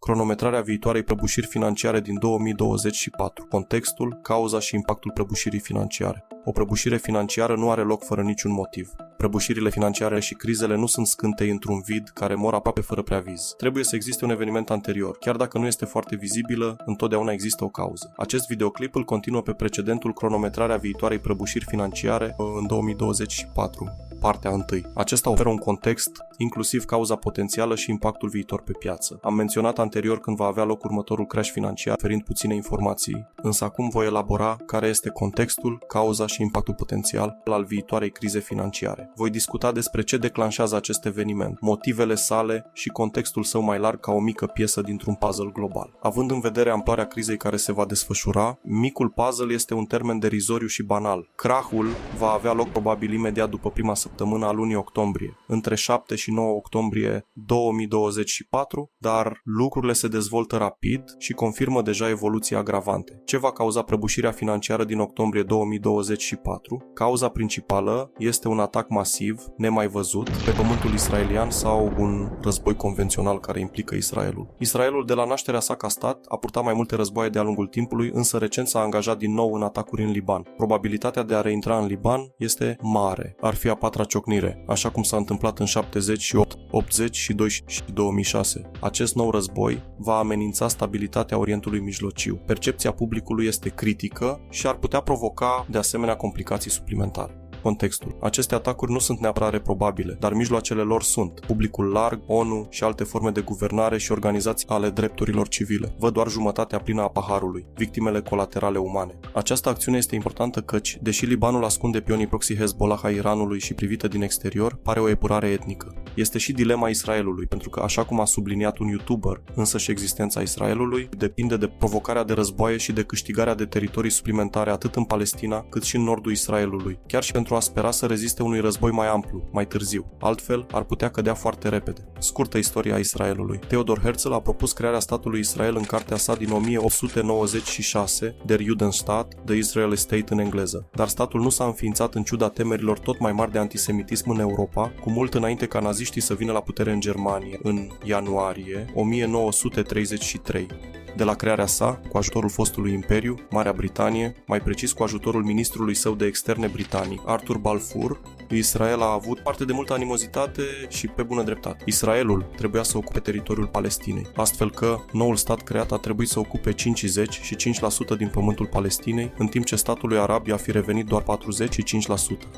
cronometrarea viitoarei prăbușiri financiare din 2024, contextul, cauza și impactul prăbușirii financiare. O prăbușire financiară nu are loc fără niciun motiv. Prăbușirile financiare și crizele nu sunt scântei într-un vid care mor aproape fără preaviz. Trebuie să existe un eveniment anterior. Chiar dacă nu este foarte vizibilă, întotdeauna există o cauză. Acest videoclip îl continuă pe precedentul cronometrarea viitoarei prăbușiri financiare în 2024. Partea 1. Acesta oferă un context, inclusiv cauza potențială și impactul viitor pe piață. Am menționat anterior când va avea loc următorul crash financiar, oferind puține informații, însă acum voi elabora care este contextul, cauza și impactul potențial al viitoarei crize financiare. Voi discuta despre ce declanșează acest eveniment, motivele sale și contextul său mai larg ca o mică piesă dintr-un puzzle global. Având în vedere amploarea crizei care se va desfășura, micul puzzle este un termen derizoriu și banal. Crahul va avea loc probabil imediat după prima săptămână a lunii octombrie, între 7 și 9 octombrie 2024, dar lucrurile se dezvoltă rapid și confirmă deja evoluții agravante. Ce va cauza prăbușirea financiară din octombrie 2024? Cauza principală este un atac masiv, nemai văzut, pe pământul israelian sau un război convențional care implică Israelul. Israelul, de la nașterea sa ca stat, a purtat mai multe războaie de-a lungul timpului, însă recent s-a angajat din nou în atacuri în Liban. Probabilitatea de a reintra în Liban este mare. Ar fi a patra ciocnire, așa cum s-a întâmplat în 78, 82 și 2006. Acest nou război va amenința stabilitatea Orientului Mijlociu. Percepția publicului este critică și ar putea provoca de asemenea complicații suplimentare. Contextul. Aceste atacuri nu sunt neapărat reprobabile, dar mijloacele lor sunt. Publicul larg, ONU și alte forme de guvernare și organizații ale drepturilor civile. Văd doar jumătatea plină a paharului, victimele colaterale umane. Această acțiune este importantă căci, deși Libanul ascunde pionii proxy Hezbollah a Iranului și privită din exterior, pare o epurare etnică. Este și dilema Israelului, pentru că, așa cum a subliniat un YouTuber, însăși existența Israelului depinde de provocarea de războaie și de câștigarea de teritorii suplimentare atât în Palestina cât și în nordul Israelului, chiar și pentru a spera să reziste unui război mai amplu, mai târziu. Altfel, ar putea cădea foarte repede. Scurtă istoria Israelului. Theodor Herzl a propus crearea statului Israel în cartea sa din 1896, Der Judenstaat, The Israeli State în engleză. Dar statul nu s-a înființat în ciuda temerilor tot mai mari de antisemitism în Europa, cu mult înainte ca naziștii să vină la putere în Germania, în ianuarie 1933. De la crearea sa, cu ajutorul fostului imperiu, Marea Britanie, mai precis cu ajutorul ministrului său de externe britanic, Arthur Balfour, Israel a avut parte de multă animozitate și pe bună dreptate. Israelul trebuia să ocupe teritoriul Palestinei, astfel că noul stat creat a trebuit să ocupe 50 și 5% din pământul Palestinei, în timp ce statului arab i-a fi revenit doar 45%.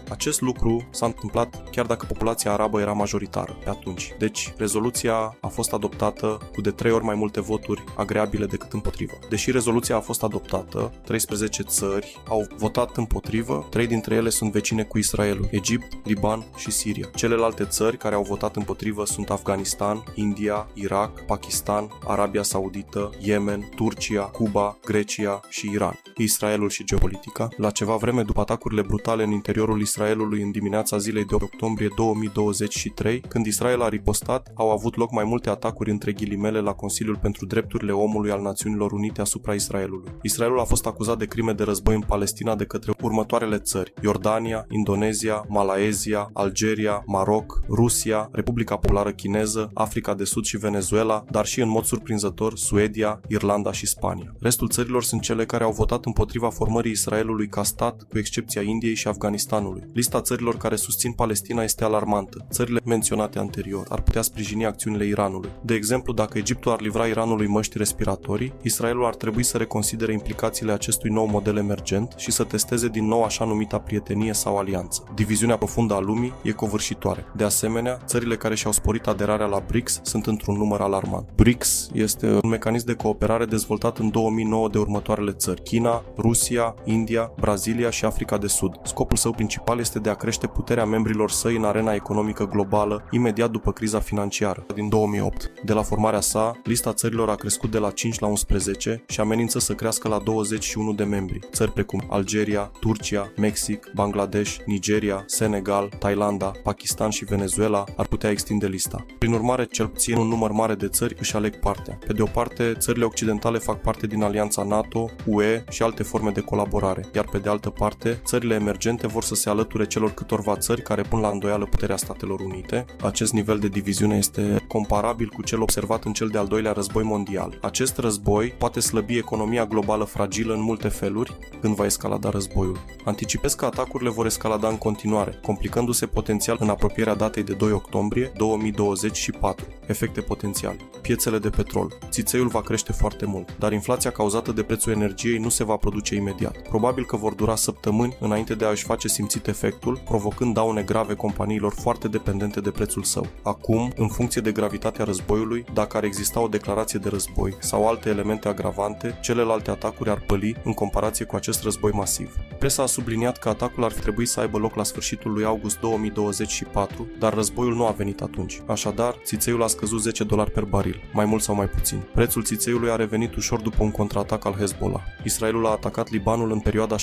Acest lucru s-a întâmplat chiar dacă populația arabă era majoritară pe atunci. Deci, rezoluția a fost adoptată cu de 3 ori mai multe voturi agreabile decât împotrivă. Deși rezoluția a fost adoptată, 13 țări au votat împotrivă, 3 dintre ele sunt vecine cu Israelul: Egipt, Liban și Siria. Celelalte țări care au votat împotrivă sunt Afganistan, India, Irak, Pakistan, Arabia Saudită, Yemen, Turcia, Cuba, Grecia și Iran. Israelul și geopolitica. La ceva vreme după atacurile brutale în interiorul Israelului în dimineața zilei de octombrie 2023, când Israel a ripostat, au avut loc mai multe atacuri între ghilimele la Consiliul pentru Drepturile Omului al Națiunilor Unite asupra Israelului. Israelul a fost acuzat de crime de război în Palestina de către următoarele țări: Iordania, Indonezia, Malaezia, Algeria, Maroc, Rusia, Republica Populară Chineză, Africa de Sud și Venezuela, dar și în mod surprinzător Suedia, Irlanda și Spania. Restul țărilor sunt cele care au votat împotriva formării Israelului ca stat, cu excepția Indiei și Afganistanului. Lista țărilor care susțin Palestina este alarmantă. Țările menționate anterior ar putea sprijini acțiunile Iranului. De exemplu, dacă Egiptul ar livra Iranului măști respiratorii, Israelul ar trebui să reconsidere implicațiile acestui nou model emergent și să testeze din nou așa numita prietenie sau alianță. Diviziunea profundă a lumii e covârșitoare. De asemenea, țările care și-au sporit aderarea la BRICS sunt într-un număr alarmant. BRICS este un mecanism de cooperare dezvoltat în 2009 de următoarele țări: China, Rusia, India, Brazilia și Africa de Sud. Scopul său principal este de a crește puterea membrilor săi în arena economică globală imediat după criza financiară din 2008. De la formarea sa, lista țărilor a crescut de la 5 la 11 și amenință să crească la 21 de membri. Țări precum Algeria, Turcia, Mexic, Bangladesh, Nigeria, Senegal, Senegal, Thailanda, Pakistan și Venezuela ar putea extinde lista. Prin urmare, cel puțin un număr mare de țări își aleg partea. Pe de o parte, țările occidentale fac parte din alianța NATO, UE și alte forme de colaborare, iar pe de altă parte, țările emergente vor să se alăture celor câtorva țări care pun la îndoială puterea Statelor Unite. Acest nivel de diviziune este comparabil cu cel observat în cel de-al doilea război mondial. Acest război poate slăbi economia globală fragilă în multe feluri când va escalada războiul. Anticipez că atacurile vor escalada în continuare, complicându-se potențial în apropierea datei de 2 octombrie 2024. Efecte potențiale. Piețele de petrol. Țițeiul va crește foarte mult, dar inflația cauzată de prețul energiei nu se va produce imediat. Probabil că vor dura săptămâni înainte de a-și face simțit efectul, provocând daune grave companiilor foarte dependente de prețul său. Acum, în funcție de gravitatea războiului, dacă ar exista o declarație de război sau alte elemente agravante, celelalte atacuri ar păli în comparație cu acest război masiv. Presa a subliniat că atacul ar trebui să aibă loc la sfârșitul lui august 2024, dar războiul nu a venit atunci. Așadar, țițeiul a scăzut $10 per baril, mai mult sau mai puțin. Prețul țițeiului a revenit ușor după un contraatac al Hezbollah. Israelul a atacat Libanul în perioada 17-18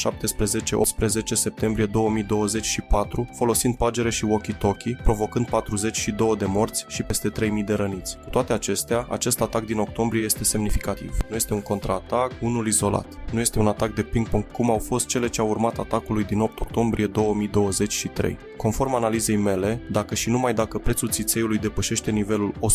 septembrie 2024, folosind pagere și walkie-talkie, provocând 42 de morți și peste 3000 de răniți. Cu toate acestea, acest atac din octombrie este semnificativ. Nu este un contraatac, unul izolat. Nu este un atac de ping-pong cum au fost cele ce au urmat atacului din 8 octombrie 2023. Conform analizei mele, dacă și numai dacă prețul țițeiului depășește nivelul 111,04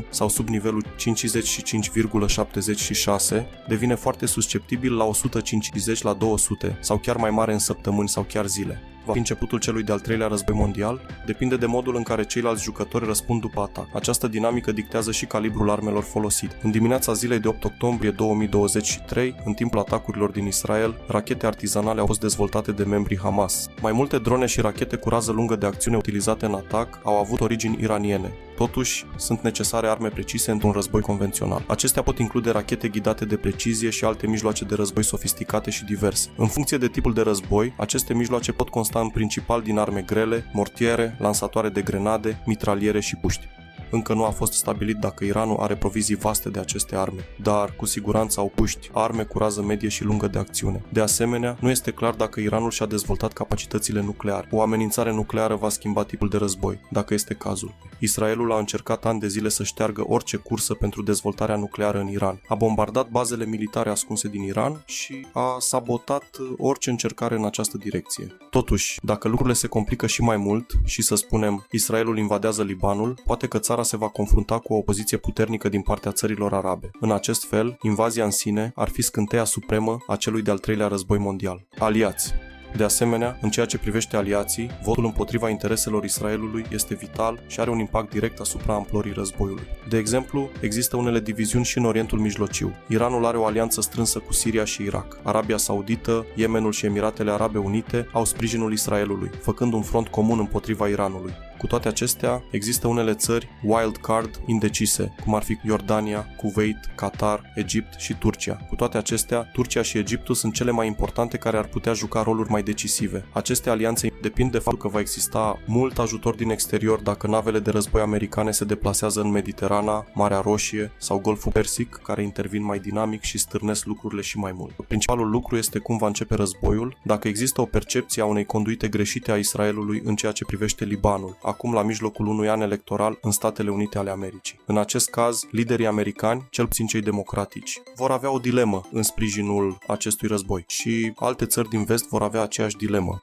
sau sub nivelul 55,76, devine foarte susceptibil la 150 la 200 sau chiar mai mare în săptămâni sau chiar zile. Va fi începutul celui de-al treilea război mondial? Depinde de modul în care ceilalți jucători răspund după atac. Această dinamică dictează și calibrul armelor folosite. În dimineața zilei de 8 octombrie 2023, în timpul atacurilor din Israel, rachete artizanale au fost dezvoltate de membrii Hamas. Mai multe drone și rachete cu rază lungă de acțiune utilizate în atac au avut origini iraniene. Totuși, sunt necesare arme precise într-un război convențional. Acestea pot include rachete ghidate de precizie și alte mijloace de război sofisticate și diverse. În funcție de tipul de război, aceste mijloace pot consta în principal din arme grele, mortiere, lansatoare de grenade, mitraliere și puști. Încă nu a fost stabilit dacă Iranul are provizii vaste de aceste arme, dar cu siguranță au puști, arme cu rază medie și lungă de acțiune. De asemenea, nu este clar dacă Iranul și-a dezvoltat capacitățile nucleare. O amenințare nucleară va schimba tipul de război, dacă este cazul. Israelul a încercat ani de zile să șteargă orice cursă pentru dezvoltarea nucleară în Iran. A bombardat bazele militare ascunse din Iran și a sabotat orice încercare în această direcție. Totuși, dacă lucrurile se complică și mai mult și, să spunem, Israelul invadează Libanul, poate că țara se va confrunta cu o opoziție puternică din partea țărilor arabe. În acest fel, invazia în sine ar fi scânteia supremă a celui de-al treilea război mondial. Aliați. De asemenea, în ceea ce privește aliații, votul împotriva intereselor Israelului este vital și are un impact direct asupra amplorii războiului. De exemplu, există unele diviziuni și în Orientul Mijlociu. Iranul are o alianță strânsă cu Siria și Irak. Arabia Saudită, Yemenul și Emiratele Arabe Unite au sprijinul Israelului, făcând un front comun împotriva Iranului. Cu toate acestea, există unele țări wild card indecise, cum ar fi Iordania, Kuwait, Qatar, Egipt și Turcia. Cu toate acestea, Turcia și Egiptul sunt cele mai importante care ar putea juca roluri mai decisive. Aceste alianțe depind de faptul că va exista mult ajutor din exterior dacă navele de război americane se deplasează în Mediterana, Marea Roșie sau Golful Persic, care intervin mai dinamic și stârnesc lucrurile și mai mult. Principalul lucru este cum va începe războiul, dacă există o percepție a unei conduite greșite a Israelului în ceea ce privește Libanul, acum la mijlocul unui an electoral în Statele Unite ale Americii. În acest caz, liderii americani, cel puțin cei democratici, vor avea o dilemă în sprijinul acestui război și alte țări din vest vor avea aceeași dilemă.